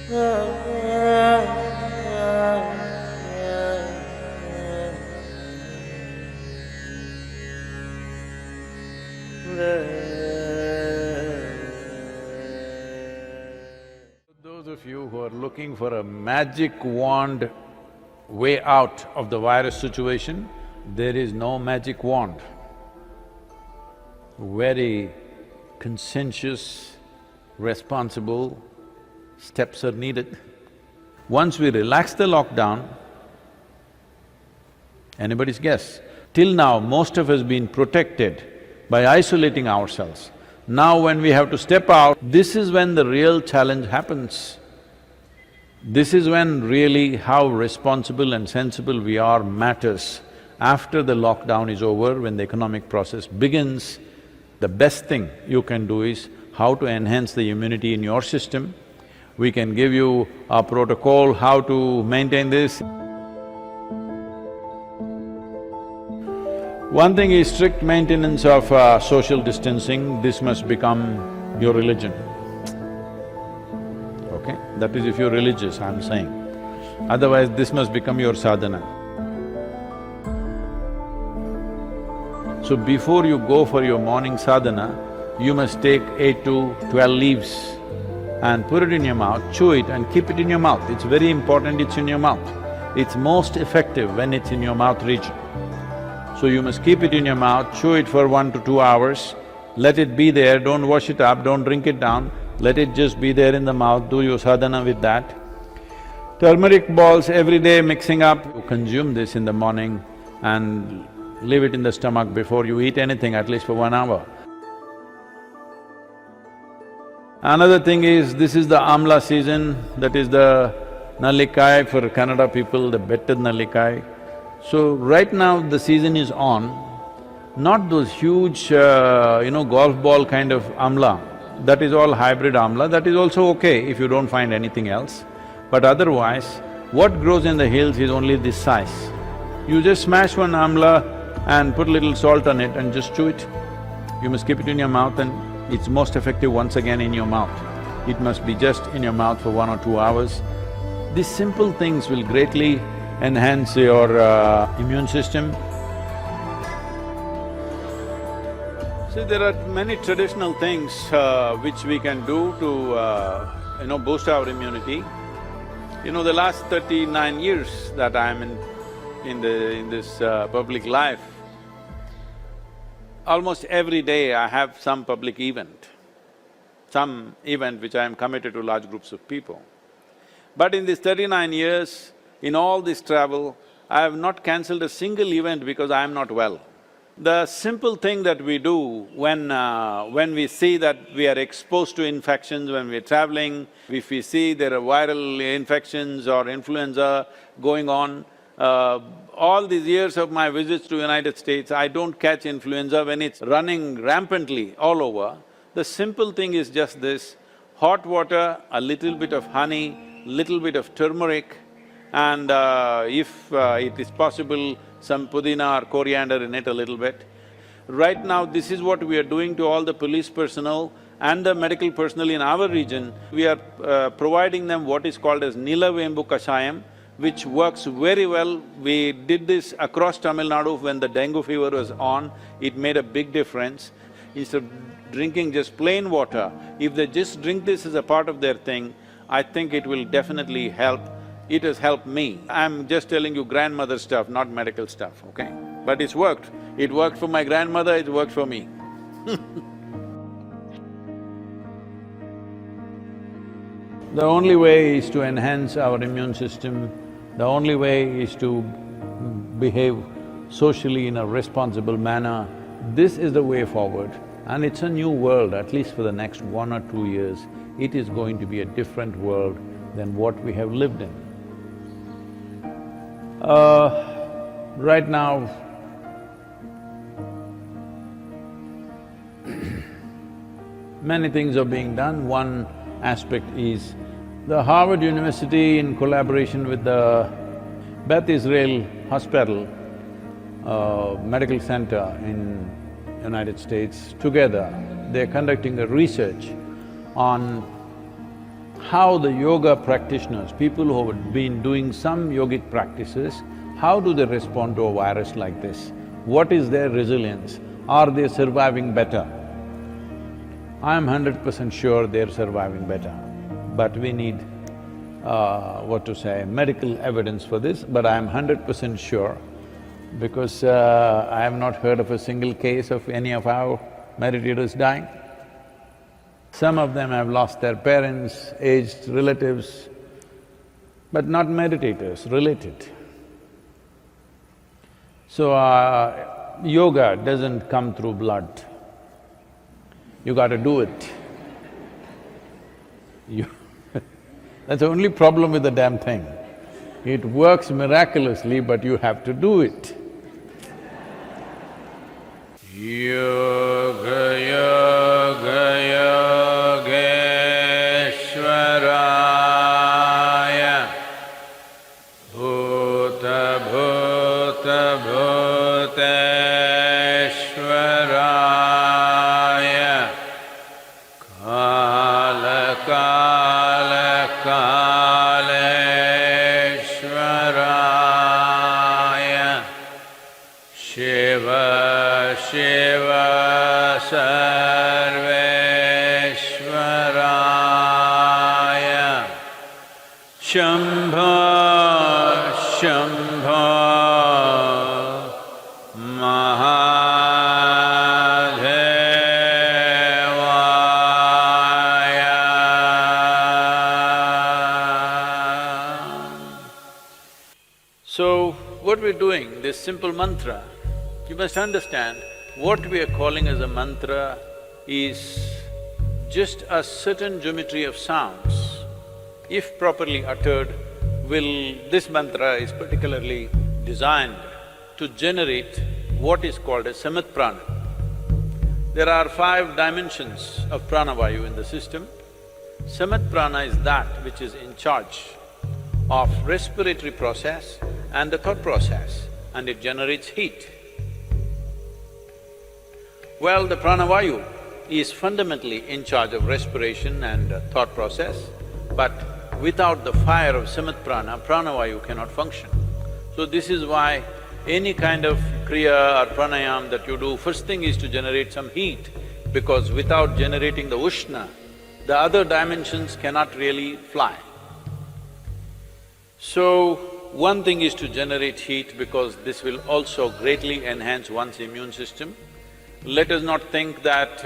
Those of you who are looking for a magic wand way out of the virus situation, there is no magic wand. Very conscientious, responsible steps are needed. Once we relax the lockdown, anybody's guess. Till now, most of us been protected by isolating ourselves. Now when we have to step out, this is when the real challenge happens. This is when really how responsible and sensible we are matters. After the lockdown is over, when the economic process begins, the best thing you can do is how to enhance the immunity in your system. We can give you a protocol how to maintain this. One thing is strict maintenance of social distancing. This must become your religion, okay? That is if you're religious, I'm saying. Otherwise, this must become your sadhana. So before you go for your morning sadhana, you must take 8 to 12 leaves and put it in your mouth, chew it and keep it in your mouth. It's very important it's in your mouth. It's most effective when it's in your mouth region. So you must keep it in your mouth, chew it for 1 to 2 hours, let it be there, don't wash it up, don't drink it down, let it just be there in the mouth, do your sadhana with that. Turmeric balls every day mixing up, you consume this in the morning and leave it in the stomach before you eat anything, at least for 1 hour. Another thing is, this is the Amla season, that is the Nallikai for Kannada people, the betted Nallikai. So right now the season is on, not those huge, golf ball kind of Amla. That is all hybrid Amla, that is also okay if you don't find anything else. But otherwise, what grows in the hills is only this size. You just smash one Amla and put a little salt on it and just chew it. You must keep it in your mouth and it's most effective once again in your mouth. It must be just in your mouth for 1 or 2 hours. These simple things will greatly enhance your immune system. See, there are many traditional things which we can do to boost our immunity. The last 39 years that I'm in this public life, almost every day I have some public event, which I am committed to large groups of people. But in these 39 years, in all this travel, I have not cancelled a single event because I am not well. The simple thing that we do when we see that we are exposed to infections when we're traveling, if we see there are viral infections or influenza going on, all these years of my visits to United States, I don't catch influenza when it's running rampantly all over. The simple thing is just this: hot water, a little bit of honey, little bit of turmeric, and if it is possible, some pudina or coriander in it a little bit. Right now, this is what we are doing to all the police personnel and the medical personnel in our region. We are providing them what is called as Nilavembu Kashayam, which works very well. We did this across Tamil Nadu when the dengue fever was on, it made a big difference. Instead of drinking just plain water, if they just drink this as a part of their thing, I think it will definitely help. It has helped me. I'm just telling you grandmother stuff, not medical stuff, okay? But it's worked. It worked for my grandmother, it worked for me. The only way is to enhance our immune system, the only way is to behave socially in a responsible manner. This is the way forward, and it's a new world, at least for the next 1 or 2 years. It is going to be a different world than what we have lived in. Right now, many things are being done. One aspect is the Harvard University, in collaboration with the Beth Israel Hospital, medical center in United States, together they're conducting a research on how the yoga practitioners, people who have been doing some yogic practices, how do they respond to a virus like this? What is their resilience? Are they surviving better? I'm 100% sure they're surviving better, but we need, medical evidence for this, but I'm 100% sure because I have not heard of a single case of any of our meditators dying. Some of them have lost their parents, aged relatives, but not meditators, related. So, yoga doesn't come through blood. You gotta do it. That's the only problem with the damn thing. It works miraculously, but you have to do it. Yoga, yoga, yogeshwaraya, bhuta, bhuta, bhuteshwaraya, kala, kala, kaleshwaraya, shiva, shiva, sarveshwaraya, shambho, shambho, mahadevaya. So, what we're doing, this simple mantra, you must understand, what we are calling as a mantra is just a certain geometry of sounds. If properly uttered, this mantra is particularly designed to generate what is called as samat prana. There are 5 dimensions of pranavayu in the system. Samat prana is that which is in charge of respiratory process and the thought process, and it generates heat. Well, the pranavayu is fundamentally in charge of respiration and thought process, but without the fire of samat prana, pranavayu cannot function. So this is why any kind of kriya or pranayam that you do, first thing is to generate some heat, because without generating the ushna, the other dimensions cannot really fly. So, one thing is to generate heat because this will also greatly enhance one's immune system. Let us not think that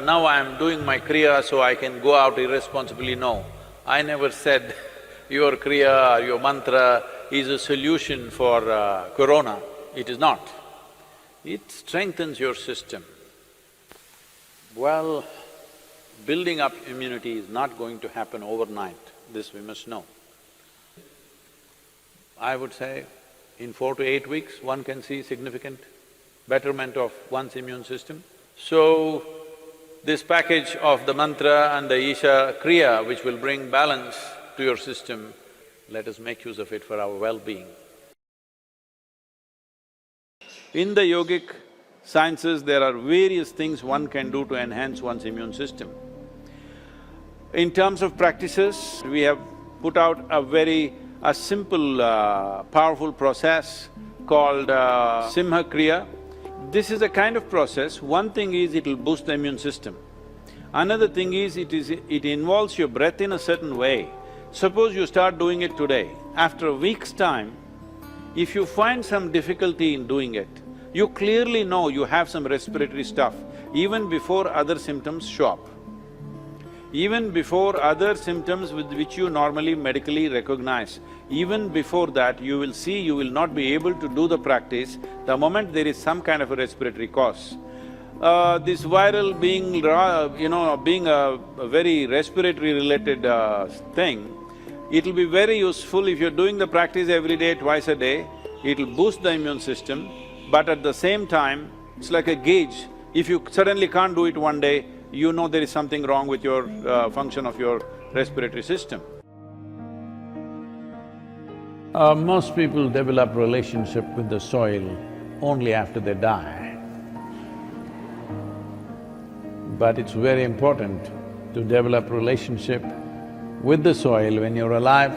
now I am doing my kriya so I can go out irresponsibly, no. I never said your kriya or your mantra is a solution for corona. It is not. It strengthens your system. Well, building up immunity is not going to happen overnight, this we must know. I would say in 4 to 8 weeks, one can see significant betterment of one's immune system. So, this package of the mantra and the Isha Kriya which will bring balance to your system, let us make use of it for our well-being. In the yogic sciences, there are various things one can do to enhance one's immune system. In terms of practices, we have put out a simple, powerful process called Simha Kriya. This is a kind of process, one thing is it'll boost the immune system. Another thing is it involves your breath in a certain way. Suppose you start doing it today, after a week's time, if you find some difficulty in doing it, you clearly know you have some respiratory stuff, even before other symptoms show up. Even before other symptoms with which you normally medically recognize, even before that you will see you will not be able to do the practice the moment there is some kind of a respiratory cause. This viral being a very respiratory related thing, it'll be very useful if you're doing the practice every day, twice a day, it'll boost the immune system, but at the same time, it's like a gauge. If you suddenly can't do it one day, you know there is something wrong with your function of your respiratory system. Most people develop relationship with the soil only after they die. But it's very important to develop relationship with the soil when you're alive.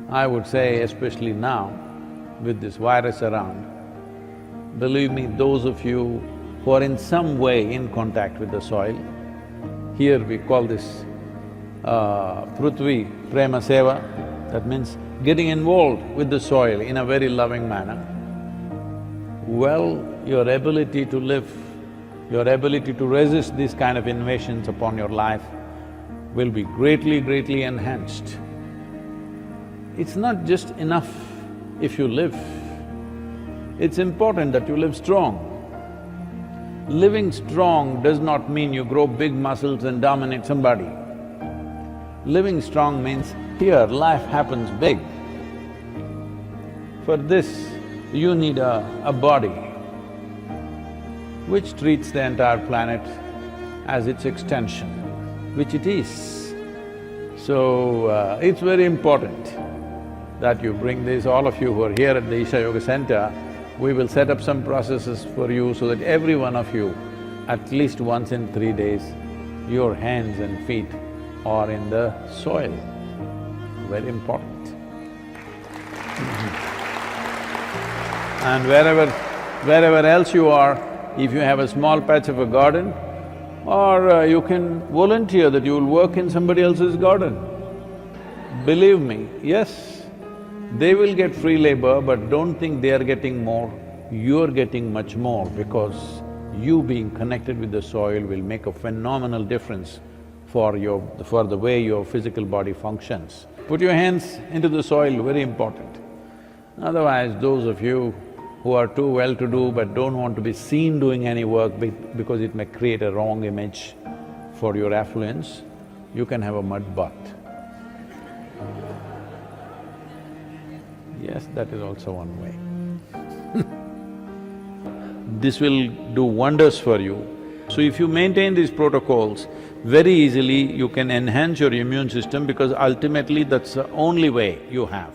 I would say especially now, with this virus around, believe me, those of you who are in some way in contact with the soil, here we call this Prithvi Prema Seva, that means getting involved with the soil in a very loving manner, well, your ability to live, your ability to resist these kind of invasions upon your life will be greatly enhanced. It's not just enough if you live, it's important that you live strong. Living strong does not mean you grow big muscles and dominate somebody. Living strong means here life happens big. For this, you need a body which treats the entire planet as its extension, which it is. So, it's very important that you bring this, all of you who are here at the Isha Yoga Center, we will set up some processes for you so that every one of you, at least once in 3 days, your hands and feet are in the soil. Very important. And wherever else you are, if you have a small patch of a garden, or you can volunteer that you will work in somebody else's garden. Believe me, yes, they will get free labor, but don't think they are getting more, you're getting much more because you being connected with the soil will make a phenomenal difference for the way your physical body functions. Put your hands into the soil, very important. Otherwise, those of you who are too well-to-do but don't want to be seen doing any work because it may create a wrong image for your affluence, you can have a mud bath. Yes, that is also one way. This will do wonders for you. So if you maintain these protocols, very easily you can enhance your immune system because ultimately that's the only way you have.